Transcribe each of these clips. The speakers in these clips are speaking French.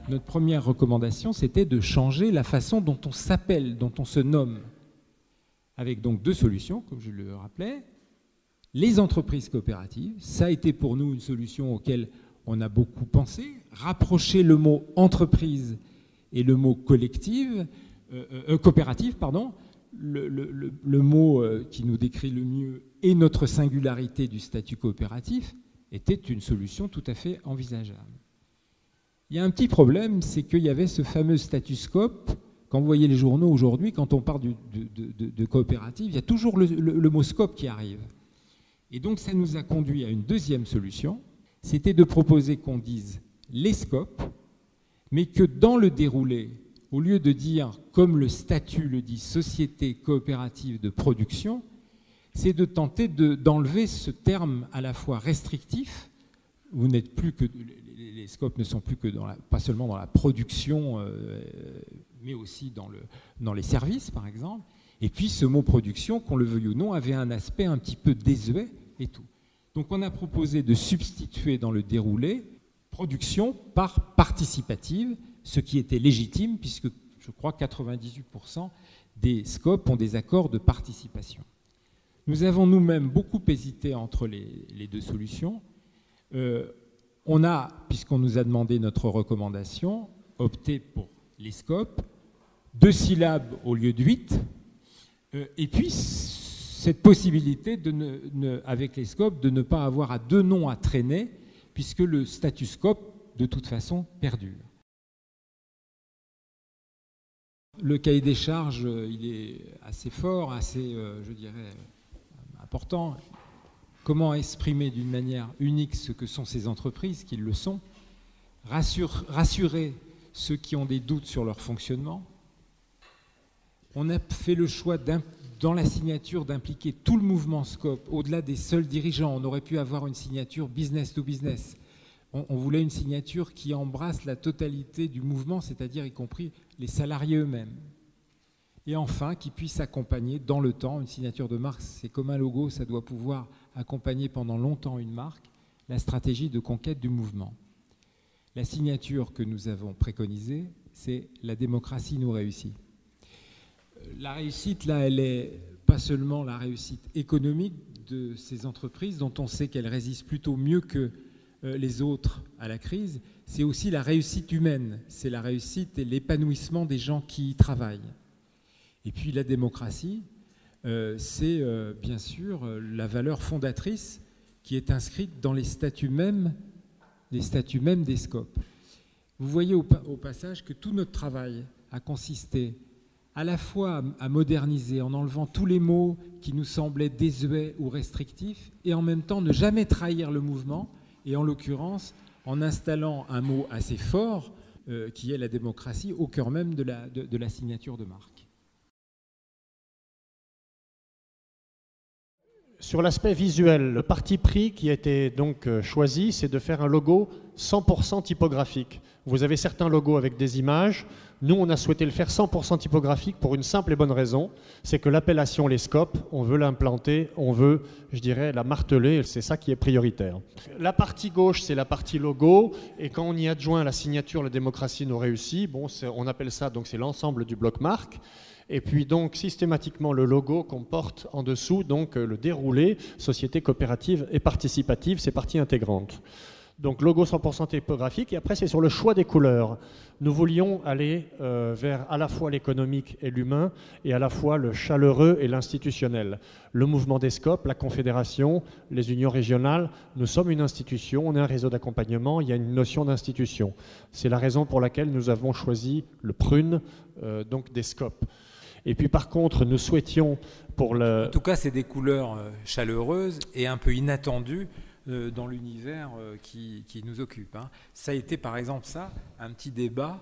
Notre première recommandation, c'était de changer la façon dont on s'appelle, dont on se nomme, avec donc deux solutions, comme je le rappelais. Les entreprises coopératives, ça a été pour nous une solution auquel on a beaucoup pensé, rapprocher le mot entreprise et le mot coopérative, le mot qui nous décrit le mieux et notre singularité du statut coopératif, était une solution tout à fait envisageable. Il y a un petit problème, c'est qu'il y avait ce fameux statut scope. Quand vous voyez les journaux aujourd'hui, quand on parle de coopérative, il y a toujours le mot scope qui arrive. Et donc ça nous a conduit à une deuxième solution, c'était de proposer qu'on dise les scopes, mais que dans le déroulé, au lieu de dire, comme le statut le dit, société coopérative de production, c'est de tenter d'enlever ce terme à la fois restrictif. Vous n'êtes plus que... Les scopes ne sont plus que pas seulement dans la production, mais aussi dans les services, par exemple. Et puis ce mot production, qu'on le veuille ou non, avait un aspect un petit peu désuet et tout. Donc on a proposé de substituer dans le déroulé production par participative, ce qui était légitime, puisque je crois 98% des scopes ont des accords de participation. Nous avons nous-mêmes beaucoup hésité entre les deux solutions. On a, puisqu'on nous a demandé notre recommandation, opté pour les scopes, 2 syllabes au lieu de 8, et puis cette possibilité, avec les scopes, de ne pas avoir à 2 noms à traîner, puisque le statut scope, de toute façon, perdure. Le cahier des charges, il est assez fort, assez, je dirais, important. Comment exprimer d'une manière unique ce que sont ces entreprises, qu'ils le sont, rassurer ceux qui ont des doutes sur leur fonctionnement. On a fait le choix, dans la signature, d'impliquer tout le mouvement SCOP, au-delà des seuls dirigeants. On aurait pu avoir une signature business to business. On voulait une signature qui embrasse la totalité du mouvement, c'est-à-dire y compris les salariés eux-mêmes. Et enfin, qui puisse accompagner dans le temps, une signature de marque, c'est comme un logo, ça doit pouvoir accompagner pendant longtemps une marque, la stratégie de conquête du mouvement. La signature que nous avons préconisée, c'est « La démocratie nous réussit ». La réussite, là, elle est pas seulement la réussite économique de ces entreprises, dont on sait qu'elles résistent plutôt mieux que les autres à la crise, c'est aussi la réussite humaine, c'est la réussite et l'épanouissement des gens qui y travaillent. Et puis la démocratie, c'est bien sûr la valeur fondatrice qui est inscrite dans les statuts mêmes des scopes. Vous voyez au passage que tout notre travail a consisté à la fois à moderniser en enlevant tous les mots qui nous semblaient désuets ou restrictifs et en même temps ne jamais trahir le mouvement et en l'occurrence en installant un mot assez fort qui est la démocratie au cœur même de la signature de marque. Sur l'aspect visuel, le parti pris qui a été donc choisi, c'est de faire un logo 100% typographique. Vous avez certains logos avec des images. Nous, on a souhaité le faire 100% typographique pour une simple et bonne raison, c'est que l'appellation les scopes, on veut l'implanter, on veut, je dirais, la marteler, c'est ça qui est prioritaire. La partie gauche, c'est la partie logo, et quand on y adjoint la signature « La démocratie nous réussit », bon, on appelle ça, donc c'est l'ensemble du bloc marque. Et puis donc systématiquement le logo comporte en dessous donc le déroulé société coopérative et participative, c'est partie intégrante. Donc logo 100% typographique et après c'est sur le choix des couleurs. Nous voulions aller vers à la fois l'économique et l'humain et à la fois le chaleureux et l'institutionnel. Le mouvement des scopes, la confédération, les unions régionales, nous sommes une institution, on est un réseau d'accompagnement, il y a une notion d'institution. C'est la raison pour laquelle nous avons choisi le prune donc des scopes. Et puis par contre, nous souhaitions pour le... En tout cas, c'est des couleurs chaleureuses et un peu inattendues dans l'univers qui nous occupe. Hein. Ça a été par exemple un petit débat,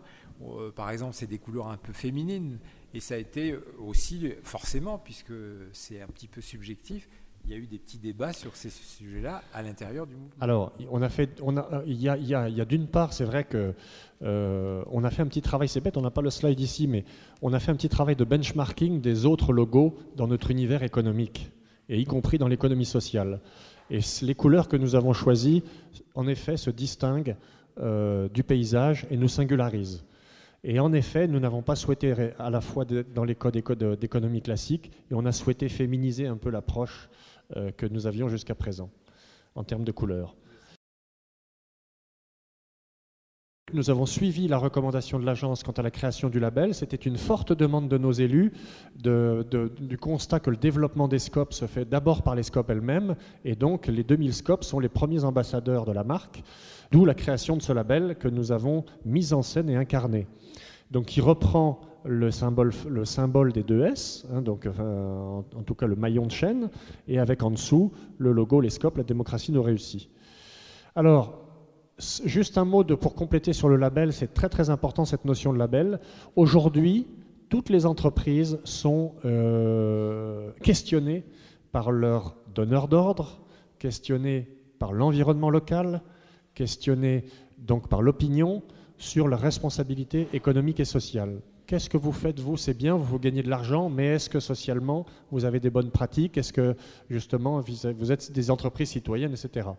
par exemple c'est des couleurs un peu féminines, et ça a été aussi, forcément, puisque c'est un petit peu subjectif, il y a eu des petits débats sur ces sujets-là à l'intérieur du mouvement. Alors, il y a d'une part, c'est vrai que on a fait un petit travail, c'est bête, on n'a pas le slide ici, mais on a fait un petit travail de benchmarking des autres logos dans notre univers économique, et y compris dans l'économie sociale. Et les couleurs que nous avons choisies, en effet, se distinguent du paysage et nous singularisent. Et en effet, nous n'avons pas souhaité, à la fois dans les codes d'économie classique, et on a souhaité féminiser un peu l'approche que nous avions jusqu'à présent, en termes de couleurs. Nous avons suivi la recommandation de l'agence quant à la création du label. C'était une forte demande de nos élus, du constat que le développement des scopes se fait d'abord par les scopes elles-mêmes, et donc les 2000 scopes sont les premiers ambassadeurs de la marque, d'où la création de ce label que nous avons mis en scène et incarné. Donc qui reprend le symbole des 2S, hein, donc, en tout cas le maillon de chaîne, et avec en dessous le logo, les scopes, la démocratie nous réussit. Alors, juste un mot pour compléter sur le label, c'est très très important cette notion de label. Aujourd'hui, toutes les entreprises sont questionnées par leurs donneurs d'ordre, questionnées par l'environnement local, questionnées donc par l'opinion sur leur responsabilité économique et sociale. Qu'est-ce que vous faites, vous? C'est bien, vous gagnez de l'argent, mais est-ce que socialement, vous avez des bonnes pratiques? Est-ce que, justement, vous êtes des entreprises citoyennes, etc.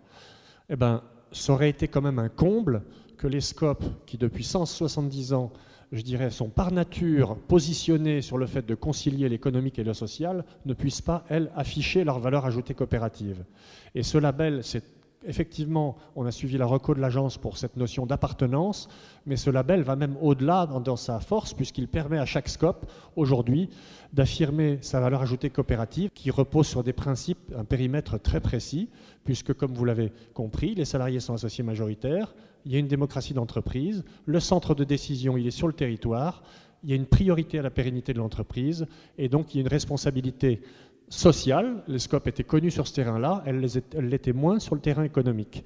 Eh bien, ça aurait été quand même un comble que les scopes, qui depuis 170 ans, je dirais, sont par nature positionnés sur le fait de concilier l'économique et le social, ne puissent pas, elles, afficher leur valeur ajoutée coopérative. Et ce label, c'est effectivement, on a suivi la reco de l'agence pour cette notion d'appartenance, mais ce label va même au-delà dans sa force, puisqu'il permet à chaque scope, aujourd'hui, d'affirmer sa valeur ajoutée coopérative, qui repose sur des principes, un périmètre très précis, puisque, comme vous l'avez compris, les salariés sont associés majoritaires, il y a une démocratie d'entreprise, le centre de décision, il est sur le territoire, il y a une priorité à la pérennité de l'entreprise, et donc il y a une responsabilité sociale. Les scopes étaient connus sur ce terrain-là, elles l'étaient moins sur le terrain économique.